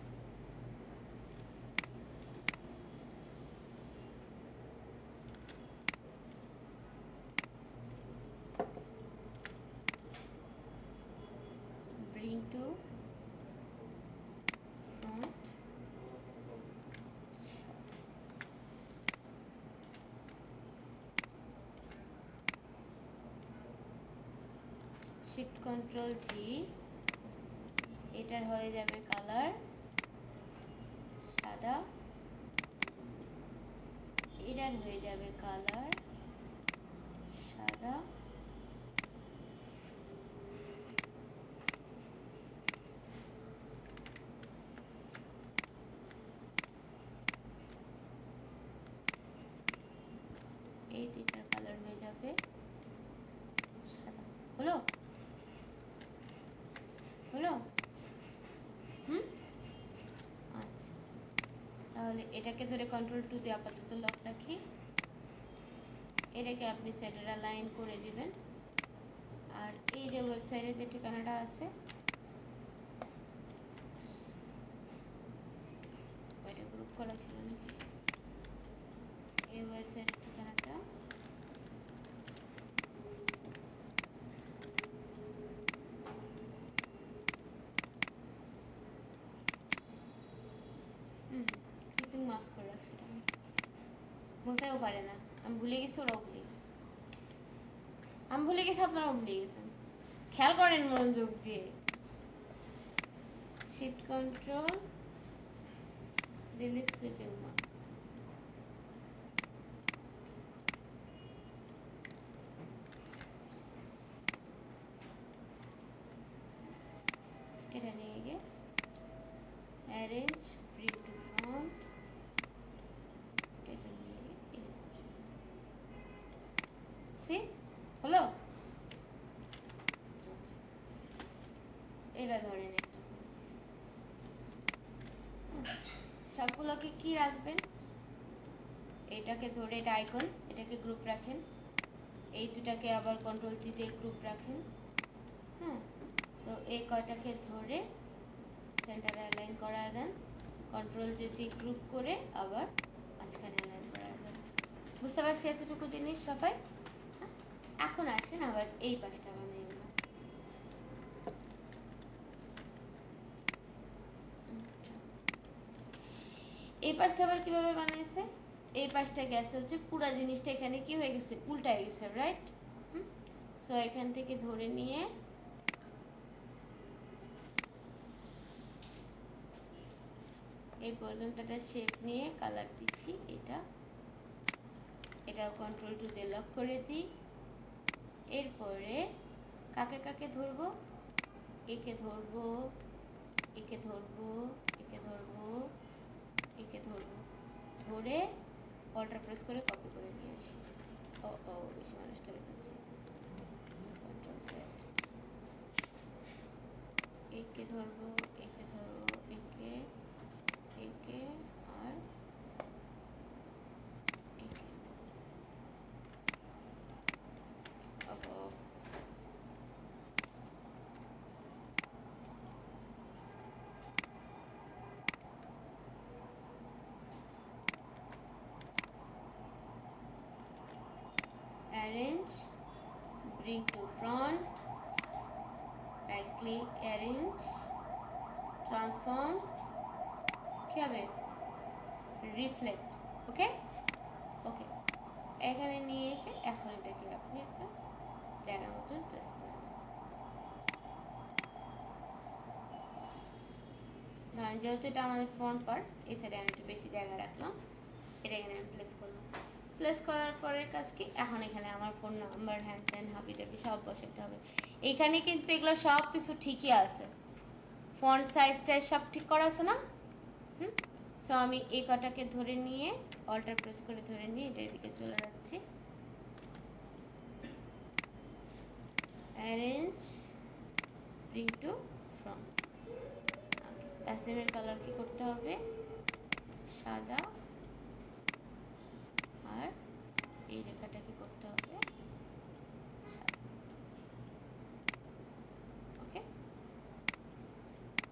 bring to front, shift control জি, এটার হয়ে যাবে কালার সাদা, এটার হয়ে যাবে কালার সাদা, এই দুইটার কালার হয়ে যাবে সাদা। হলো? হলো? আচ্ছা, তাহলে এটাকে ধরে Ctrl+2 দিয়ে আপাতত লক রাখি। এটাকে আপনি সেন্টার লাইন করে দিবেন, আর এই যে ওয়েবসাইটের যে ঠিকানাটা আছে করা ছিল নাকি এই ওয়েবসাইটের ঠিকানাটা? ক্লিপিং মাস্ক করে রাখছি, বলতেও পারে না। আমি ভুলে গেছি, ওরাও ভুলে গেছে, আমি ভুলে গেছি, আপনারাও ভুলে গেছেন। খেয়াল করেন মনোযোগ দিয়ে। Shift control release clipping mask. এটা নিয়ে গিয়ে অ্যারেঞ্জ ব্রিং টু ফ্রন্ট, এটা নিয়ে গিয়ে সি হলো। এটা ধরেন একটা, সবগুলোকে কি রাখবেন, এটাকে ধরে এটা আইকন, এটাকে গ্রুপ রাখেন, এই দুটাকে আবার কন্ট্রোল জি দিয়ে গ্রুপ রাখেন। হ্যাঁ, সো এই কয়টাকে ধরে সেন্টারে অ্যালাইন করা দেন, কন্ট্রোল জি দিয়ে গ্রুপ করে আবার মাঝখানে অ্যালাইন করা দেন। বুঝতে পারছি এতটুকু জিনিস সবাই? এখন আসেন আবার এই পাশটা বানিয়ে নেব। এই পাশটা আবার কিভাবে বানাইছে, এই পাশটা গেছে হচ্ছে পুরো জিনিসটা এখানে কি হয়ে গেছে, উল্টায় গেছে, রাইট? সো এখান থেকে ধরে নিয়ে এই পর্যন্তটা শেপ নিয়ে কালার দিচ্ছি, এটাও কন্ট্রোল টু দিয়ে লক করে দিই। এরপরে কাকে কাকে ধরবো, একে ধরবো, একে ধরবো, একে ধরবো, একে ধরবো, ধরে অল্টার প্রেস করে কপি করে নিয়ে আসি। ও ও বেশি মানুষটা রেখেছি, কন্ট্রোল সেট। একে ধরবো, একে ধরবো, একে, একে আর একে। Arrange, bring to front, right click, arrange, transform, কি হবে, রিফ্লেক্ট। ওকে ওকে, এখানে নিয়ে এসে এখন এটাকে আপনি একটা জায়গা মতন প্লেস করবেন। ধরেন যেহেতু এটা আমাদের ফ্রন্ট পার্ট, এই সাইডে আমি একটু বেশি জায়গা রাখলাম, এটা এখানে আমি প্লেস করলাম। প্লেস করার পরের কাজ কি, এখন এখানে আমার ফোন নাম্বার, হ্যান্ড ত্যান হাবি টাবি সব বসাতে হবে। এইখানে কিন্তু এগুলো সব কিছু ঠিকই আছে, ফন্ট সাইজ টাইজ সব ঠিক করা আছে না? সো আমি এই কটাকে ধরে নিয়ে অল্টার প্রেস করে ধরে নিয়ে এটা এদিকে চলে যাচ্ছি। Arrange, bring to front. তাসনিমের কালার কি করতে হবে, সাদা, আর এই রেখাটা কি করতে হবে, ওকে?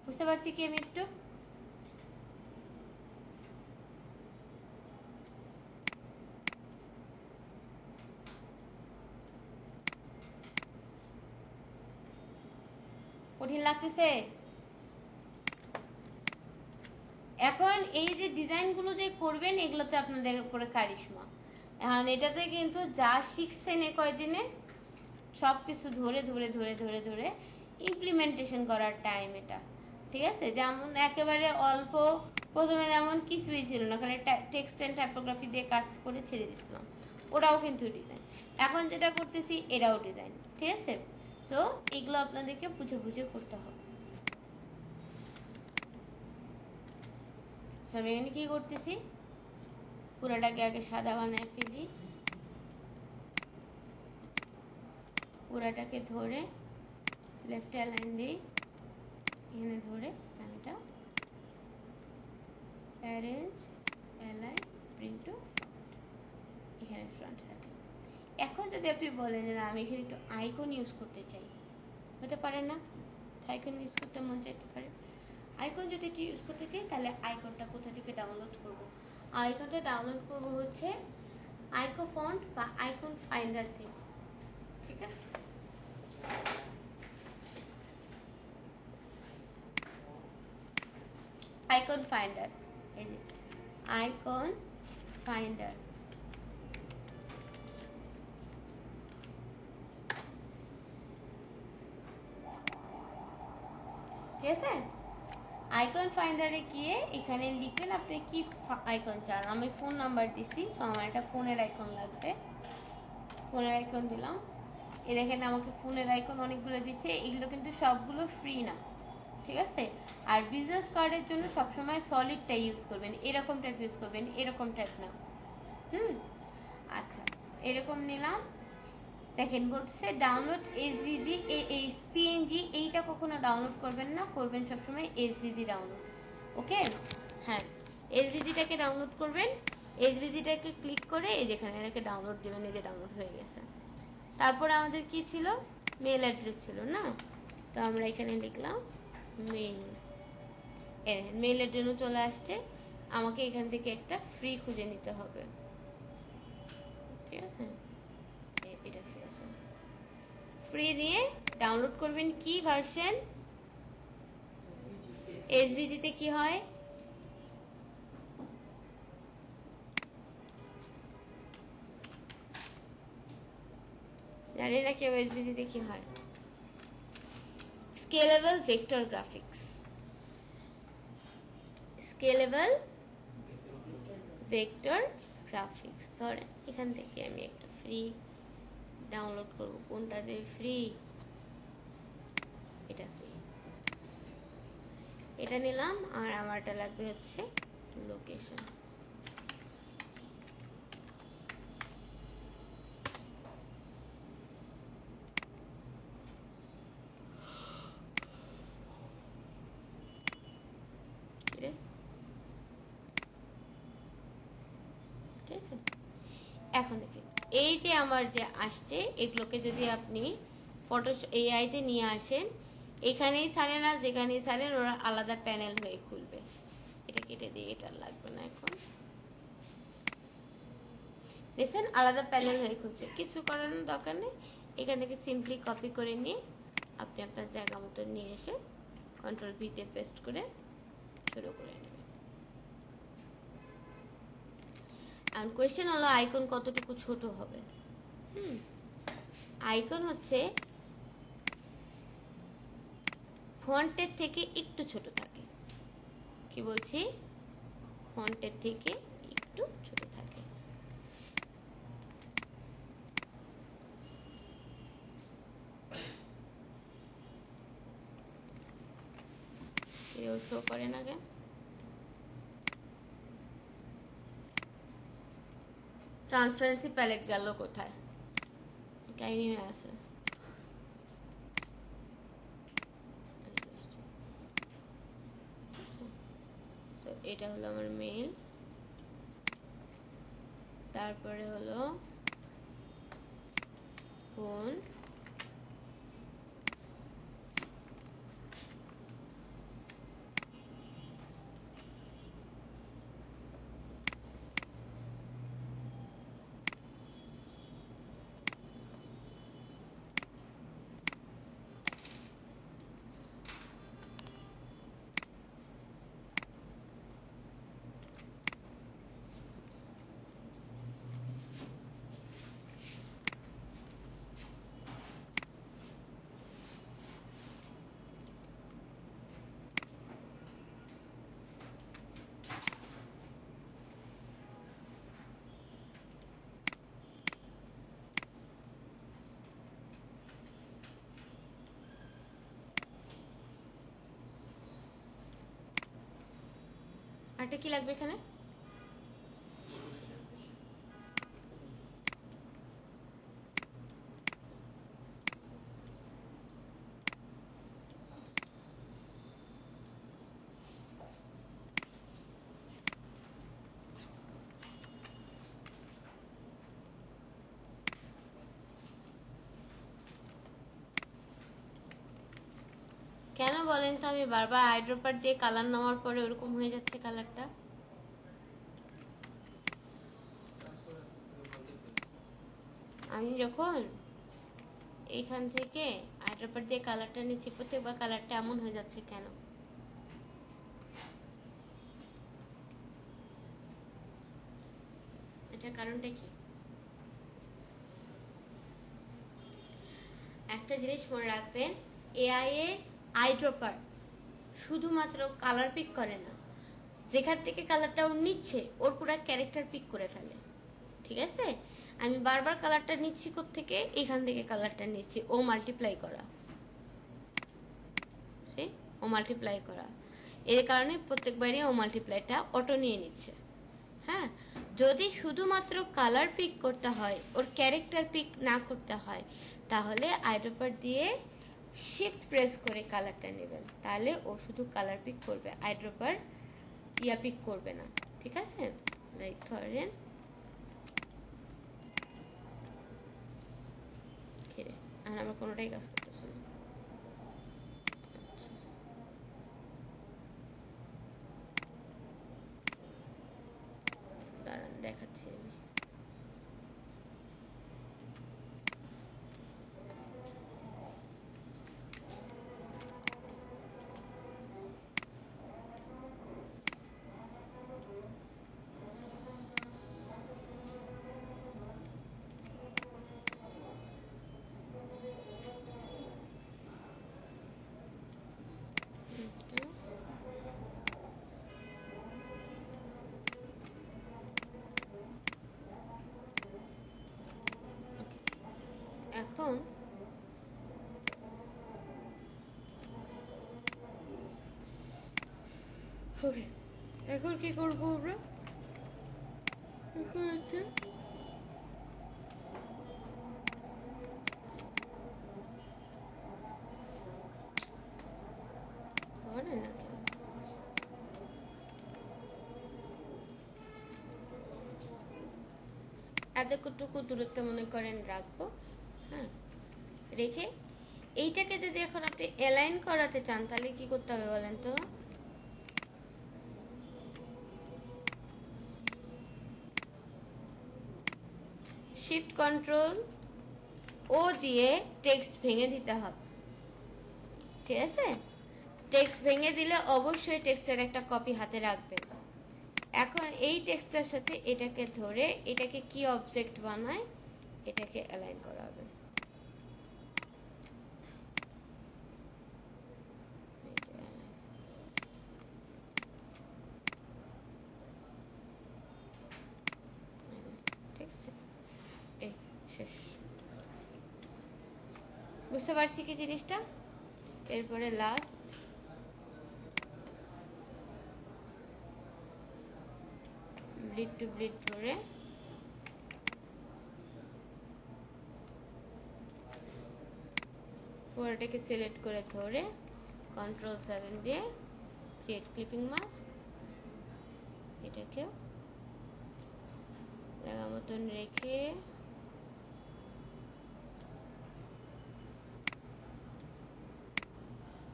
বুঝতে পারছি কি আমি একটু? কঠিন লাগতেছে? এখন এই যে ডিজাইনগুলো যে করবেন, এগুলোতে আপনাদের উপরে কারিশমা। এখন এটাতে কিন্তু যা শিখছেন এ কয়দিনে সব কিছু ধরে ধরে ধরে ধরে ধরে ইমপ্লিমেন্টেশন করার টাইম এটা, ঠিক আছে? যেমন একেবারে অল্প প্রথমে যেমন কিছুই ছিল না, খালি টেক্সট অ্যান্ড টাইপোগ্রাফি দিয়ে কাজ করে ছেড়ে দিচ্ছিলাম, ওটাও কিন্তু ডিজাইন। এখন যেটা করতেছি এটাও ডিজাইন, ঠিক আছে? সো এগুলো আপনাদেরকে বুঝে বুঝে করতে হবে। সব এখানে কি করতেছি, পুরাটাকে আগে সাদা বানায় ফেলি, পুরাটাকে ধরে লেফট অ্যালাইন দিই, এখানে ধরে আমি এটা arrange, align, bring to front, এখানে ফ্রন্ট রাখি। এখন যদি আপনি বলেন যে আমি এখানে একটু আইকন ইউজ করতে চাই, হতে পারে না? আইকন ইউজ করতে মন চাইতে পারে। আইকন যদি এটি ইউজ করতে চাই তাহলে আইকনটা কোথা থেকে ডাউনলোড করব? আইকনটা ডাউনলোড করব হচ্ছে আইকো ফন্ট বা আইকন ফাইন্ডার থেকে, ঠিক আছে? আইকন ফাইন্ডার, এই যে আইকন ফাইন্ডার, ঠিক আছে? আইকন ফাইন্ডারে গিয়ে এখানে লিখবেন আপনি কি আইকন চান। আমি ফোন নাম্বার দিছি, সো আমার একটা ফোনের আইকন লাগবে। ফোনের আইকন দিলাম। এই দেখেন আমাকে ফোনের আইকন অনেকগুলো দিচ্ছে, এগুলো কিন্তু সবগুলো ফ্রি না, ঠিক আছে? আর বিজনেস কার্ডের জন্য সবসময় সলিডটা ইউজ করবেন, এরকম টাইপ ইউজ করবেন, এরকম টাইপ না। আচ্ছা, এরকম নিলাম। দেখেন বলতেছে ডাউনলোড এসভিজি, পিএনজি এইটা কখনো ডাউনলোড করবেন না, করবেন সবসময় এসভিজি ডাউনলোড। ওকে, হ্যাঁ, এসভিজিটাকে ডাউনলোড করবেন। এসভিজিটাকে ক্লিক করে এই যেখানে এটাকে ডাউনলোড দেবেন, এই যে ডাউনলোড হয়ে গেছে। তারপর আমাদের কি ছিল? মেল অ্যাড্রেস ছিল না? তো আমরা এখানে লিখলাম মেল, মেলের জন্য চলে আসছে। আমাকে এখান থেকে একটা ফ্রি খুঁজে নিতে হবে, ঠিক আছে? এটা ফ্রি আছে, ফ্রি দিয়ে ডাউনলোড করবেন কি ভার্সন? এসভিজিতে কি হয়? জানি না কেউ এসভিজিতে কি হয়? Scalable vector graphics, scalable vector graphics. ধরেন এখান থেকে আমি একটা ফ্রি ডাউনলোড করব, কোনটা দেবে? ফ্রি, এটা ফ্রি, এটা নিলাম। আর আমারটা লাগবে হচ্ছে লোকেশন। ঠিক আছে, এখন দেখি এই যে আমার যে আসছে, এগুলোকে যদি আপনি ফটো এআইতে নিয়ে আসেন, এখানেই ছাড়েন না, যেখানেই ছাড়েন ওরা আলাদা প্যানেল হয়ে খুলবে। এটা কেটে দিয়ে, এটা লাগবে না এখন। দেখছেন আলাদা প্যানেল হয়ে খুলছে, কিছু করানোর দরকার নেই। এখান থেকে সিম্পলি কপি করে নিয়ে আপনি আপনার জায়গা মতো নিয়ে এসে কন্ট্রোল ভিতে পেস্ট করে শুরু করে নেবেন। আর কোয়েশ্চেন হলো আইকন কতটুকু ছোট হবে? আইকন হচ্ছে ফন্টের থেকে একটু ছোট থাকে। কি বলছি? ফন্টের থেকে একটু ছোট থাকে। কেউ শো করে না কেন? ট্রান্সপারেন্সি প্যালেট গেল কোথায়? কাহিনী হয়ে আছে। এটা হলো আমার মেল, তারপরে হলো ফোন, আরটা কি লাগবে এখানে? কেন বলেন তো? আমি বারবার আইড্রপার দিয়ে কালার নেওয়ার পরে ওরকম হয়ে যাচ্ছে কালারটা। আমি যখন এইখান থেকে আইড্রপার দিয়ে কালারটা নিচ্ছি প্রত্যেকবার কালারটা এমন হয়ে যাচ্ছে কেন? এটার কারণটা কি? একটা জিনিস মনে রাখবেন, এআই এ আইড্রপার শুধুমাত্র কালার পিক করে না, যেখান থেকে কালারটা ও নিচ্ছে ওর পুরো ক্যারেক্টার পিক করে ফেলে। ঠিক আছে, আমি বারবার কালারটা নিচ্ছি থেকে এখান থেকে কালারটা নিচ্ছি, ও মাল্টিপ্লাই করা, সে ও মাল্টিপ্লাই করা, এর কারণে প্রত্যেকবারই ও মাল্টিপ্লাইটা অটো নিয়ে নিচ্ছে। হ্যাঁ, যদি শুধুমাত্র কালার পিক করতে হয়, ওর ক্যারেক্টার পিক না করতে হয়, তাহলে আইড্রপার দিয়ে শিফট প্রেস করে কালারটা নেবেন, তাহলে ও শুধু কালার পিক করবে, আইড্রপার ইয়া পিক করবে না। ঠিক আছে, লাইক ধরেন আমার কোনোটাই কাজ করতেছে না। দাঁড়ান দেখাচ্ছি আমি। এখন ওকে, এখন কি করবো আমরা? এখন হচ্ছে এতটুকু দূরত্ব মনে করেন রাখবো। হ্যাঁ, রেখে এইটাকে যদি এখন আপনি অ্যালাইন করাতে চান তাহলে কি করতে হবে বলেন তো? শিফট কন্ট্রোল ও দিয়ে টেক্সট ভেঙে দিতে হবে। ঠিক আছে, টেক্সট ভেঙে দিলে অবশ্যই টেক্সটের একটা কপি হাতে রাখবেন। এখন এই টেক্সটের সাথে এটাকে ধরে এটাকে কি অবজেক্ট বানায় এটাকে অ্যালাইন করা হবে। ঠিক আছে, এই শেষ। বুঝতে পারছি কি জিনিসটা? এরপরে লাস্ট ব্লিড টু ব্লিড ধরে পুরোটাকে সিলেক্ট করে ধরে Ctrl+7 দিয়ে ক্রিয়েট ক্লিপিং মাস্ক, এটাকেও জায়গা মতন রেখে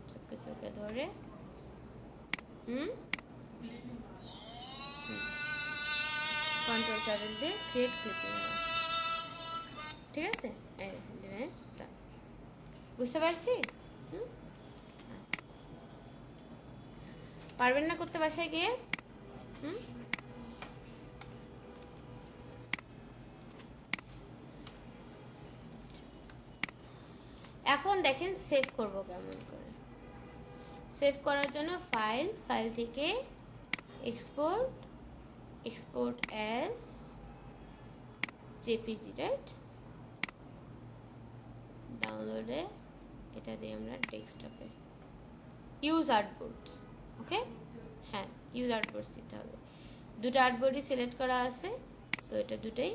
সবকিছুকে ধরে Ctrl+7 দিয়ে ক্রিয়েট ক্লিপিং মাস্ক। ঠিক আছে, বুঝতে পারছি? পারবেন না করতে বাসায় গিয়ে? এখন দেখেন সেভ করব কেমন করে। সেভ করার জন্য ফাইল থেকে এক্সপোর্ট অ্যাজ জেপিজি, রাইট? ডাউনলোডে এটা দিয়ে আমরা ডেস্কটপে ইউজ আর্টবোর্ডস। ওকে, হ্যাঁ, ইউজ আর্টবোর্ডস দিতে হবে। দুটো আর্টবোর্ডই সিলেক্ট করা আছে, সো এটা দুটোই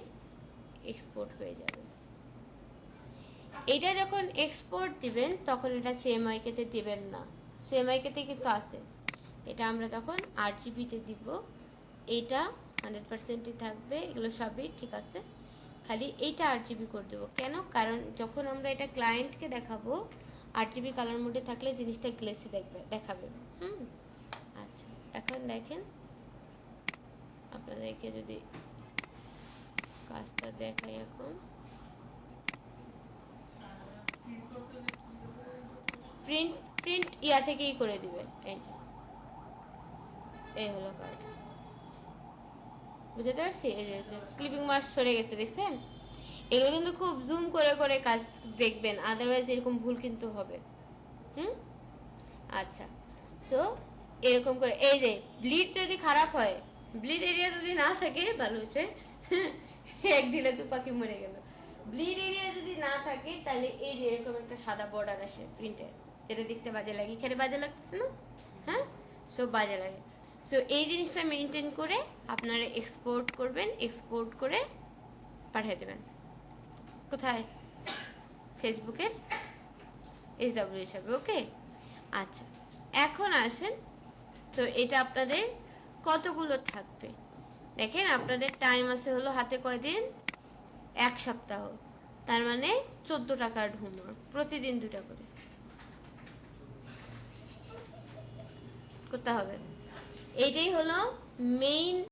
এক্সপোর্ট হয়ে যাবে। এটা যখন এক্সপোর্ট দিবেন তখন এটা সিএমওয়াইকেতে দিবেন না, সিএমওয়াইকেতে কিন্তু আছে। এটা আমরা তখন আরজিবিতে দিব। এইটা 100%ই থাকবে, এগুলো সবই ঠিক আছে, খালি এইটা আরজিবি করে দেবো। কেন? কারণ যখন আমরা এটা ক্লায়েন্টকে দেখাবো RGB কালার মোডে থাকলে জিনিসটা গ্লেসি দেখাবে। আচ্ছা, এখন দেখেন আপনাদেরকে যদি কাজটা দেখাই, এখন প্রিন্ট ইয়া থেকেই করে দিবে। এই যে এই হলো কার্ড, বুঝতে পারছি। এই যে ক্লিপিং মার্ক সরে গেছে, দেখছেন? এগুলো কিন্তু খুব জুম করে করে কাজ দেখবেন, আদারওয়াইজ এরকম ভুল কিন্তু হবে। আচ্ছা, সো এরকম করে এই যে ব্লিড যদি খারাপ হয়, ব্লিড এরিয়া যদি না থাকে, ভালো হয়েছে, একদিনে তো পাখি মরে গেল। ব্লিড এরিয়া যদি না থাকে তাহলে এই যে এরকম একটা সাদা বর্ডার আসে প্রিন্টের, যেটা দেখতে বাজে লাগে। এখানে বাজে লাগতেছে না? হ্যাঁ, সো বাজে লাগে। সো এই জিনিসটা মেনটেন করে আপনারা এক্সপোর্ট করবেন, এক্সপোর্ট করে পাঠিয়ে দেবেন কোথায়? ফেসবুকে SW হিসাবে। ওকে, আচ্ছা এখন আসেন, তো এটা আপনাদের কতগুলো থাকবে দেখেন। আপনাদের টাইম আছে হলো হাতে কয়দিন? 1 সপ্তাহ। তার মানে 14 টাকার হোমওয়ার্ক, প্রতিদিন 2টা করে করতে হবে। এইটাই হলো মেইন